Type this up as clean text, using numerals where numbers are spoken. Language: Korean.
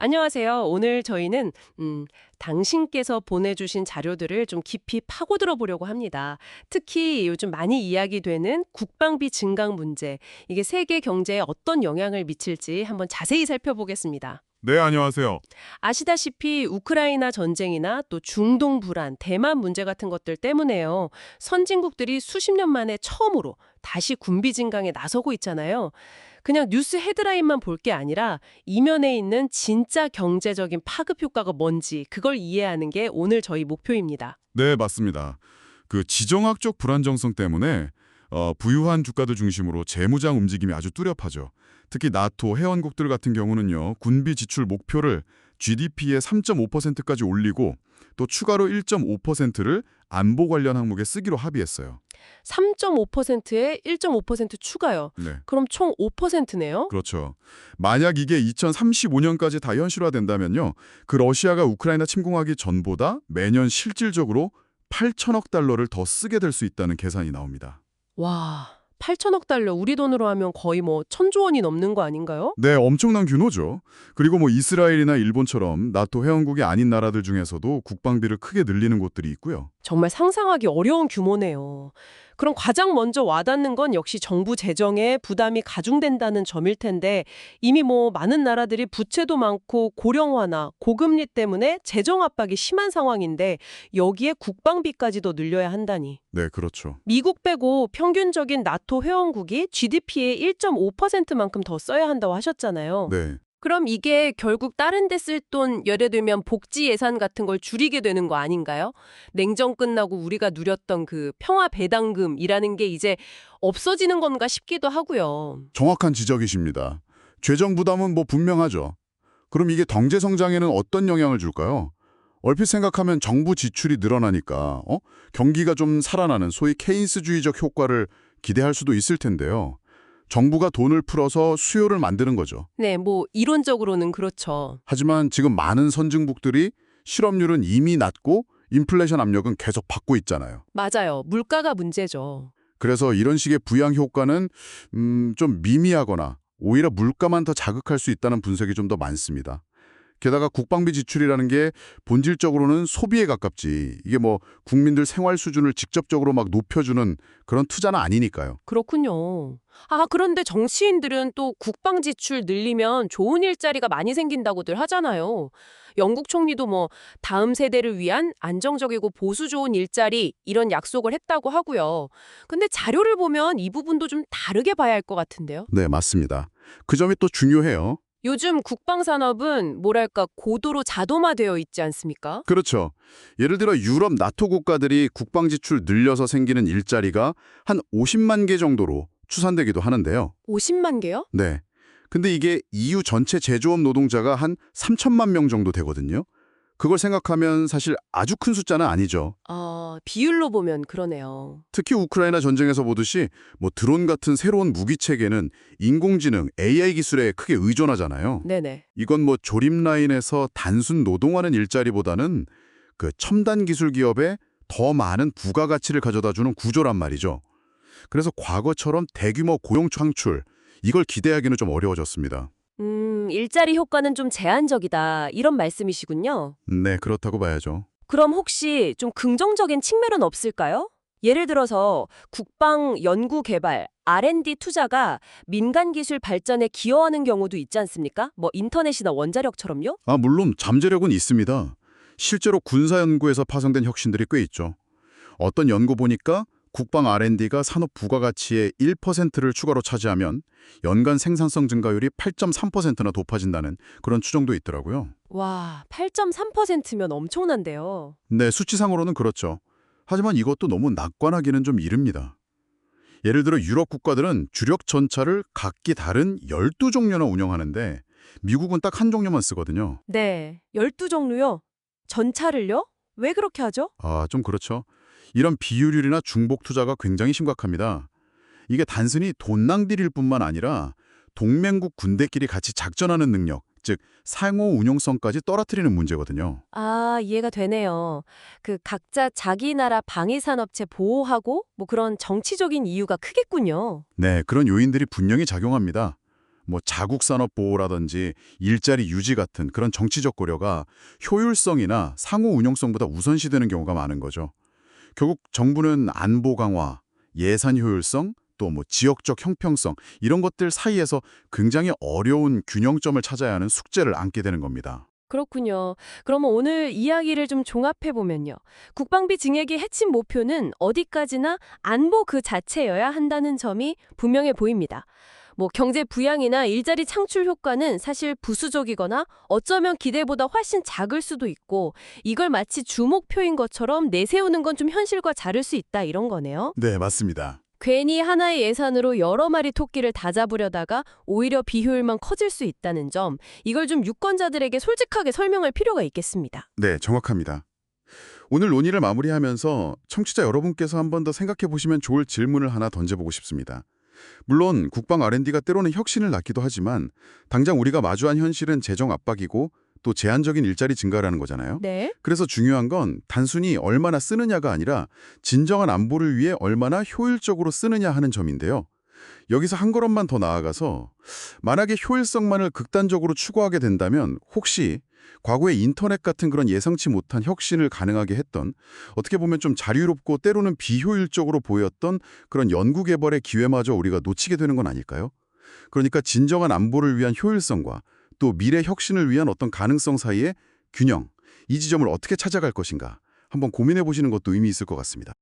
안녕하세요. 오늘 저희는 당신께서 보내주신 자료들을 좀 깊이 파고들어 보려고 합니다. 특히 요즘 많이 이야기되는 국방비 증강 문제, 이게 세계 경제에 어떤 영향을 미칠지 한번 자세히 살펴보겠습니다. 네, 안녕하세요. 아시다시피 우크라이나 전쟁이나 또 중동 불안, 대만 문제 같은 것들 때문에요. 선진국들이 수십 년 만에 처음으로 다시 군비 증강에 나서고 있잖아요. 그냥 뉴스 헤드라인만 볼 게 아니라 이면에 있는 진짜 경제적인 파급 효과가 뭔지 그걸 이해하는 게 오늘 저희 목표입니다. 네, 맞습니다. 그 지정학적 불안정성 때문에 부유한 주가들 중심으로 재무장 움직임이 아주 뚜렷하죠. 특히 나토 회원국들 같은 경우는요, 군비 지출 목표를 GDP의 3.5%까지 올리고 또 추가로 1.5%를 안보 관련 항목에 쓰기로 합의했어요. 3.5%에 1.5% 추가요. 네, 그럼 총 5%네요? 그렇죠. 만약 이게 2035년까지 다 현실화된다면요, 그 러시아가 우크라이나 침공하기 전보다 매년 실질적으로 8천억 달러를 더 쓰게 될 수 있다는 계산이 나옵니다. 와, 8천억 달러 우리 돈으로 하면 거의 뭐 1,000조 원이 넘는 거 아닌가요? 네, 엄청난 규모죠. 그리고 뭐 이스라엘이나 일본처럼 나토 회원국이 아닌 나라들 중에서도 국방비를 크게 늘리는 곳들이 있고요. 정말 상상하기 어려운 규모네요. 그럼 가장 먼저 와닿는 건 역시 정부 재정에 부담이 가중된다는 점일 텐데 이미 뭐 많은 나라들이 부채도 많고 고령화나 고금리 때문에 재정 압박이 심한 상황인데 여기에 국방비까지도 늘려야 한다니. 네, 그렇죠. 미국 빼고 평균적인 나토 회원국이 GDP의 1.5%만큼 더 써야 한다고 하셨잖아요. 네. 그럼 이게 결국 다른 데 쓸 돈, 예를 들면 복지 예산 같은 걸 줄이게 되는 거 아닌가요? 냉전 끝나고 우리가 누렸던 그 평화 배당금이라는 게 이제 없어지는 건가 싶기도 하고요. 정확한 지적이십니다. 재정 부담은 뭐 분명하죠. 그럼 이게 경제 성장에는 어떤 영향을 줄까요? 얼핏 생각하면 정부 지출이 늘어나니까 경기가 좀 살아나는 소위 케인스주의적 효과를 기대할 수도 있을 텐데요. 정부가 돈을 풀어서 수요를 만드는 거죠. 네, 뭐 이론적으로는 그렇죠. 하지만 지금 많은 선진국들이 실업률은 이미 낮고 인플레이션 압력은 계속 받고 있잖아요. 맞아요. 물가가 문제죠. 그래서 이런 식의 부양 효과는 좀 미미하거나 오히려 물가만 더 자극할 수 있다는 분석이 좀 더 많습니다. 게다가 국방비 지출이라는 게 본질적으로는 소비에 가깝지 이게 뭐 국민들 생활 수준을 직접적으로 막 높여주는 그런 투자는 아니니까요. 그렇군요. 아, 그런데 정치인들은 또 국방 지출 늘리면 좋은 일자리가 많이 생긴다고들 하잖아요. 영국 총리도 뭐 다음 세대를 위한 안정적이고 보수 좋은 일자리 이런 약속을 했다고 하고요. 근데 자료를 보면 이 부분도 좀 다르게 봐야 할 것 같은데요. 네, 맞습니다. 그 점이 또 중요해요. 요즘 국방 산업은 뭐랄까 고도로 자동화되어 있지 않습니까? 그렇죠. 예를 들어 유럽 나토 국가들이 국방 지출 늘려서 생기는 일자리가 한 50만 개 정도로 추산되기도 하는데요. 50만 개요? 네. 근데 이게 EU 전체 제조업 노동자가 한 3천만 명 정도 되거든요. 그걸 생각하면 사실 아주 큰 숫자는 아니죠. 비율로 보면 그러네요. 특히 우크라이나 전쟁에서 보듯이 뭐 드론 같은 새로운 무기 체계는 인공지능, AI 기술에 크게 의존하잖아요. 네네. 이건 뭐 조립 라인에서 단순 노동하는 일자리보다는 그 첨단 기술 기업에 더 많은 부가가치를 가져다주는 구조란 말이죠. 그래서 과거처럼 대규모 고용 창출, 이걸 기대하기는 좀 어려워졌습니다. 일자리 효과는 좀 제한적이다. 이런 말씀이시군요. 네, 그렇다고 봐야죠. 그럼 혹시 좀 긍정적인 측면은 없을까요? 예를 들어서 국방 연구 개발, R&D 투자가 민간 기술 발전에 기여하는 경우도 있지 않습니까? 뭐 인터넷이나 원자력처럼요? 물론 잠재력은 있습니다. 실제로 군사 연구에서 파생된 혁신들이 꽤 있죠. 어떤 연구 보니까 국방 R&D가 산업 부가가치의 1%를 추가로 차지하면 연간 생산성 증가율이 8.3%나 높아진다는 그런 추정도 있더라고요. 와, 8.3%면 엄청난데요. 네, 수치상으로는 그렇죠. 하지만 이것도 너무 낙관하기는 좀 이릅니다. 예를 들어 유럽 국가들은 주력 전차를 각기 다른 12종류나 운영하는데 미국은 딱 한 종류만 쓰거든요. 네, 12종류요? 전차를요? 왜 그렇게 하죠? 좀 그렇죠. 이런 비효율이나 중복 투자가 굉장히 심각합니다. 이게 단순히 돈 낭비일 뿐만 아니라 동맹국 군대끼리 같이 작전하는 능력, 즉 상호 운용성까지 떨어뜨리는 문제거든요. 아, 이해가 되네요. 그 각자 자기 나라 방위산업체 보호하고 뭐 그런 정치적인 이유가 크겠군요. 네, 그런 요인들이 분명히 작용합니다. 뭐 자국 산업 보호라든지 일자리 유지 같은 그런 정치적 고려가 효율성이나 상호 운용성보다 우선시되는 경우가 많은 거죠. 결국 정부는 안보 강화, 예산 효율성, 또 뭐 지역적 형평성 이런 것들 사이에서 굉장히 어려운 균형점을 찾아야 하는 숙제를 안게 되는 겁니다. 그렇군요. 그러면 오늘 이야기를 좀 종합해보면요. 국방비 증액의 핵심 목표는 어디까지나 안보 그 자체여야 한다는 점이 분명해 보입니다. 뭐 경제 부양이나 일자리 창출 효과는 사실 부수적이거나 어쩌면 기대보다 훨씬 작을 수도 있고 이걸 마치 주목표인 것처럼 내세우는 건 좀 현실과 다를 수 있다 이런 거네요. 네, 맞습니다. 괜히 하나의 예산으로 여러 마리 토끼를 다 잡으려다가 오히려 비효율만 커질 수 있다는 점, 이걸 좀 유권자들에게 솔직하게 설명할 필요가 있겠습니다. 네, 정확합니다. 오늘 논의를 마무리하면서 청취자 여러분께서 한 번 더 생각해 보시면 좋을 질문을 하나 던져보고 싶습니다. 물론 국방 R&D가 때로는 혁신을 낳기도 하지만 당장 우리가 마주한 현실은 재정 압박이고 또 제한적인 일자리 증가라는 거잖아요. 네. 그래서 중요한 건 단순히 얼마나 쓰느냐가 아니라 진정한 안보를 위해 얼마나 효율적으로 쓰느냐 하는 점인데요. 여기서 한 걸음만 더 나아가서 만약에 효율성만을 극단적으로 추구하게 된다면 혹시 과거에 인터넷 같은 그런 예상치 못한 혁신을 가능하게 했던 어떻게 보면 좀 자유롭고 때로는 비효율적으로 보였던 그런 연구개발의 기회마저 우리가 놓치게 되는 건 아닐까요? 그러니까 진정한 안보를 위한 효율성과 또 미래 혁신을 위한 어떤 가능성 사이의 균형, 이 지점을 어떻게 찾아갈 것인가 한번 고민해 보시는 것도 의미 있을 것 같습니다.